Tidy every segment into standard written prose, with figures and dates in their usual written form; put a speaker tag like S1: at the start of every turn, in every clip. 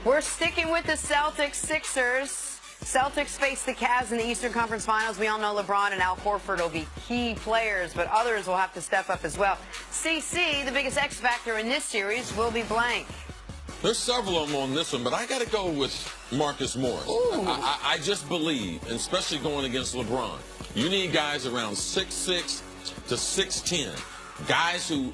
S1: We're sticking with the Celtics, Sixers. Celtics face the Cavs in the Eastern Conference Finals. We all know LeBron and Al Horford will be key players, but others will have to step up as well. CC, the biggest X factor in this series, will be blank.
S2: There's several of them on this one, but I got to go with Marcus Morris. I just believe, and especially going against LeBron, you need guys around 6'6" to 6'10", guys who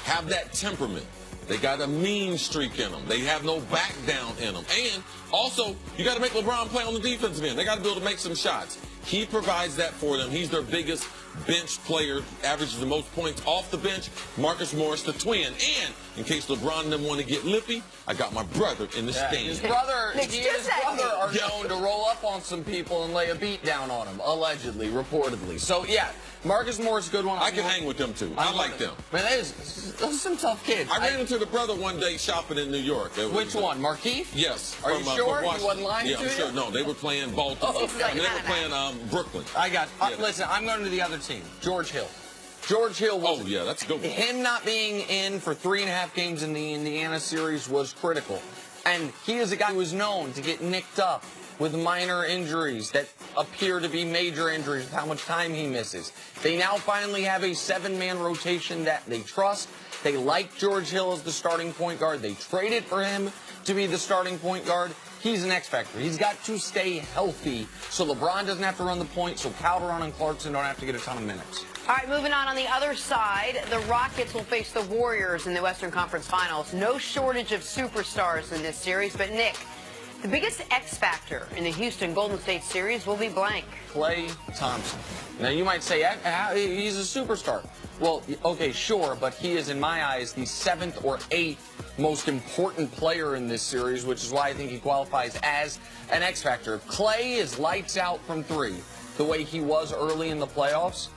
S2: have that temperament. They got a mean streak in them. They have no back down in them. And also, you got to make LeBron play on the defensive end. They got to be able to make some shots. He provides that for them. He's their biggest bench player, averages the most points off the bench. Marcus Morris, the twin. And in case LeBron and them want to get lippy, I got my brother in the stand.
S3: His brother, he and his brother are known to roll up on some people and lay a beat down on them, allegedly, reportedly. So, yeah, Marcus Morris, good one.
S2: I can hang with them, too. I like them.
S3: Man, those are some tough kids.
S2: I ran into the brother one day shopping in New York.
S3: Which one, Markeith?
S2: Yes.
S3: Are you sure? He wasn't lying to you?
S2: Yeah, I'm sure. No, they were playing Baltimore. They were playing Brooklyn.
S3: I got listen, I'm going to the other team, George Hill. George Hill was...
S2: Oh, yeah, that's a good one.
S3: Him not being in for 3.5 games in the Indiana series was critical. And he is a guy who is known to get nicked up with minor injuries that appear to be major injuries with how much time he misses. They now finally have a 7-man rotation that they trust. They like George Hill as the starting point guard. They traded for him to be the starting point guard. He's an X factor. He's got to stay healthy so LeBron doesn't have to run the point, so Calderon and Clarkson don't have to get a ton of minutes.
S1: All right, moving on the other side, the Rockets will face the Warriors in the Western Conference Finals. No shortage of superstars in this series, but Nick, the biggest X factor in the Houston Golden State series will be blank.
S3: Klay Thompson. Now, you might say, he's a superstar. Well, okay, sure, but he is, in my eyes, the 7th or 8th most important player in this series, which is why I think he qualifies as an X factor. If Klay is lights out from 3, the way he was early in the playoffs,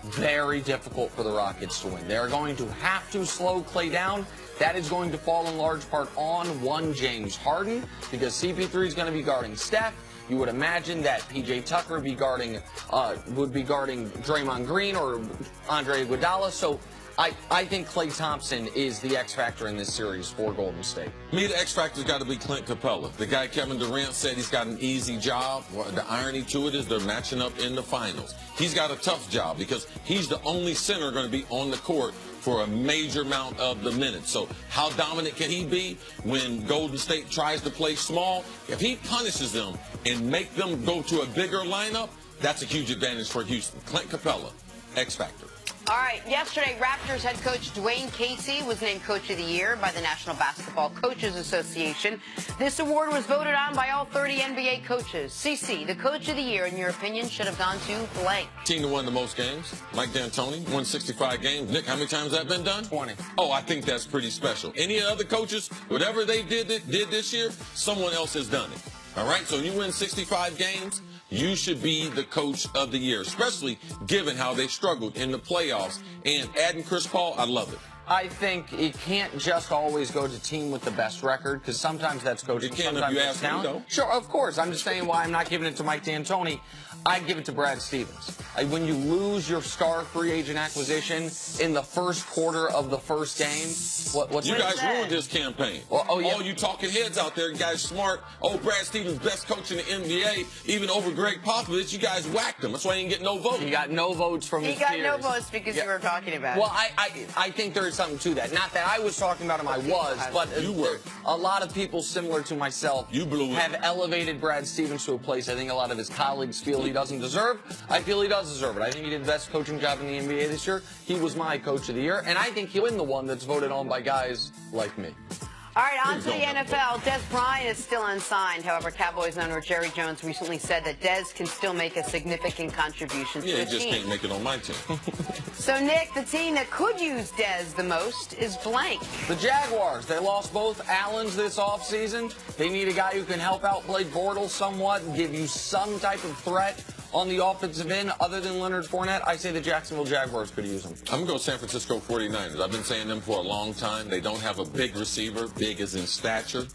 S3: very difficult for the Rockets to win. They're going to have to slow Klay down. That is going to fall in large part on one James Harden, because CP3 is going to be guarding Steph. You would imagine that P.J. Tucker would be guarding Draymond Green or Andre Iguodala. So I think Klay Thompson is the X factor in this series for Golden State.
S2: To me, the X factor's got to be Clint Capella. The guy Kevin Durant said he's got an easy job. Well, the irony to it is they're matching up in the finals. He's got a tough job because he's the only center going to be on the court for a major amount of the minutes. So how dominant can he be when Golden State tries to play small? If he punishes them and make them go to a bigger lineup, that's a huge advantage for Houston. Clint Capella, X factor.
S1: All right, yesterday, Raptors head coach Dwayne Casey was named Coach of the Year by the National Basketball Coaches Association. This award was voted on by all 30 NBA coaches. CC, the Coach of the Year, in your opinion, should have gone to blank.
S2: Team that won the most games, Mike D'Antoni, won 65 games. Nick, how many times has that been done?
S3: 20.
S2: Oh, I think that's pretty special. Any other coaches, whatever they did this year, someone else has done it. All right, so you win 65 games, you should be the Coach of the Year, especially given how they struggled in the playoffs. And adding Chris Paul, I love it.
S3: I think it can't just always go to team with the best record, because sometimes that's coaching,
S2: It can
S3: sometimes
S2: if you
S3: that's
S2: ask me,
S3: talent.
S2: though.
S3: Sure, of course. I'm just saying why I'm not giving it to Mike D'Antoni. I'd give it to Brad Stevens. When you lose your star free agent acquisition in the first quarter of the first game, what's
S2: you guys ruined his campaign.
S3: Well, oh, yeah.
S2: All you talking heads out there, you guys smart. Oh, Brad Stevens, best coach in the NBA, even over Greg Popovich. You guys whacked him. That's why he didn't get no votes.
S3: He got no votes from his peers.
S1: He got no votes because you were talking about
S3: it.
S1: Well,
S3: I think there is something to that. Not that I was talking about him, I was, but
S2: you were.
S3: A lot of people similar to myself have elevated Brad Stevens to a place I think a lot of his colleagues feel he doesn't deserve. I feel he does deserve it. I think he did the best coaching job in the NBA this year. He was my Coach of the Year, and I think he'll win the one that's voted on by guys like me.
S1: All right, on to the NFL. Des Bryant is still unsigned. However, Cowboys owner Jerry Jones recently said that Des can still make a significant contribution to the team.
S2: Yeah, he just can't make it on my team.
S1: So, Nick, the team that could use Des the most is blank.
S3: The Jaguars. They lost both Allens this offseason. They need a guy who can help out Blake Bortles somewhat and give you some type of threat on the offensive end other than Leonard Fournette, I say the Jacksonville Jaguars could use him.
S2: I'm going to go San Francisco 49ers. I've been saying them for a long time. They don't have a big receiver, big as in stature.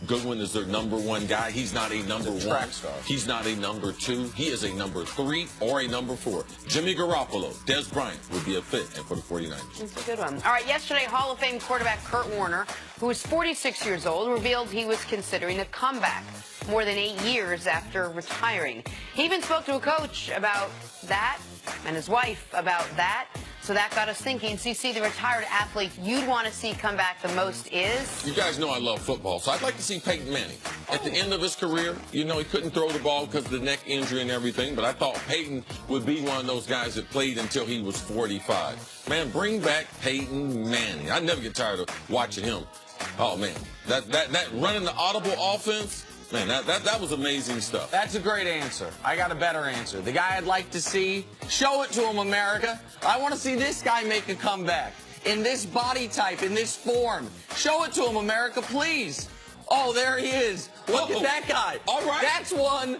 S2: Goodwin is their number one guy. He's not a number one.
S3: Track star.
S2: He's not a number two. He is a number 3 or a number 4. Jimmy Garoppolo, Des Bryant would be a fit for the 49ers.
S1: That's a good one. All right, yesterday, Hall of Fame quarterback Kurt Warner, who is 46 years old, revealed he was considering a comeback more than 8 years after retiring. He even spoke to a coach about that and his wife about that. So that got us thinking, CC, the retired athlete you'd want to see come back the most is?
S2: You guys know I love football, so I'd like to see Peyton Manning. At the end of his career, you know, he couldn't throw the ball because of the neck injury and everything, but I thought Peyton would be one of those guys that played until he was 45. Man, bring back Peyton Manning. I never get tired of watching him. Oh, man, that running the audible offense, man, that was amazing stuff.
S3: That's a great answer. I got a better answer. The guy I'd like to see, show it to him, America. I want to see this guy make a comeback in this body type, in this form. Show it to him, America, please. Oh, there he is. Look at that guy.
S2: All right.
S3: That's one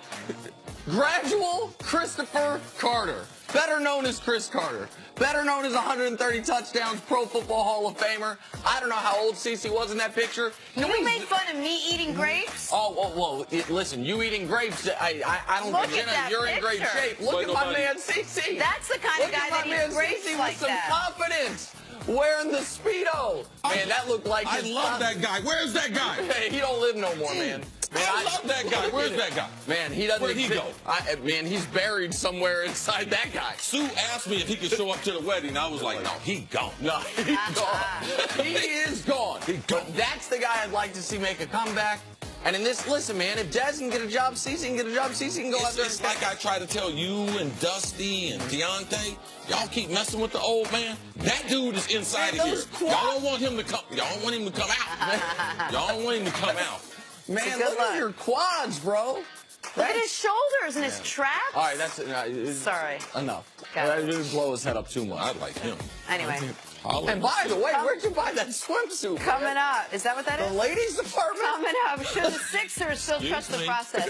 S3: gradual Christopher Carter, better known as Chris Carter, better known as 130 touchdowns, Pro Football Hall of Famer. I don't know how old CeCe was in that picture.
S1: Can we make fun of me eating grapes?
S3: Oh, well, listen, you eating grapes, I don't
S1: Look
S3: think,
S1: at that
S3: you're in great
S1: picture.
S3: shape. Look at my man CeCe.
S1: That's the kind of guy that eats grapes
S3: CeCe
S1: like
S3: with some
S1: that.
S3: confidence, wearing the Speedo. Man, that looked like
S2: I love that guy. Where's that guy?
S3: Hey, he don't live no more, man.
S2: I love that guy. Where's that guy?
S3: Man, he doesn't.
S2: Where'd he go?
S3: Man, he's buried somewhere inside that guy.
S2: Sue asked me if he could show up to the wedding. I was like, no, he gone.
S3: No, he's gone. He is gone. But that's the guy I'd like to see make a comeback. And in this, listen, man, if Dez can get a job, CeCe can get a job, CeCe can go out there.
S2: It's like I try to tell you and Dusty and Deontay, y'all keep messing with the old man. That dude is inside of here. Y'all don't want him to come. Y'all don't want him to come out. Y'all don't want him to come out.
S3: Man, look at your quads, bro.
S1: Look at his shoulders and his traps.
S3: All right, that's
S1: Sorry.
S3: enough.
S1: Got it.
S3: I didn't blow his head up too much.
S2: I like him.
S1: Anyway,
S3: And by the way, where'd you buy that swimsuit?
S1: coming up. Is that what that
S3: The
S1: is?
S3: ladies department?
S1: Coming up. Should the Sixers still trust the process?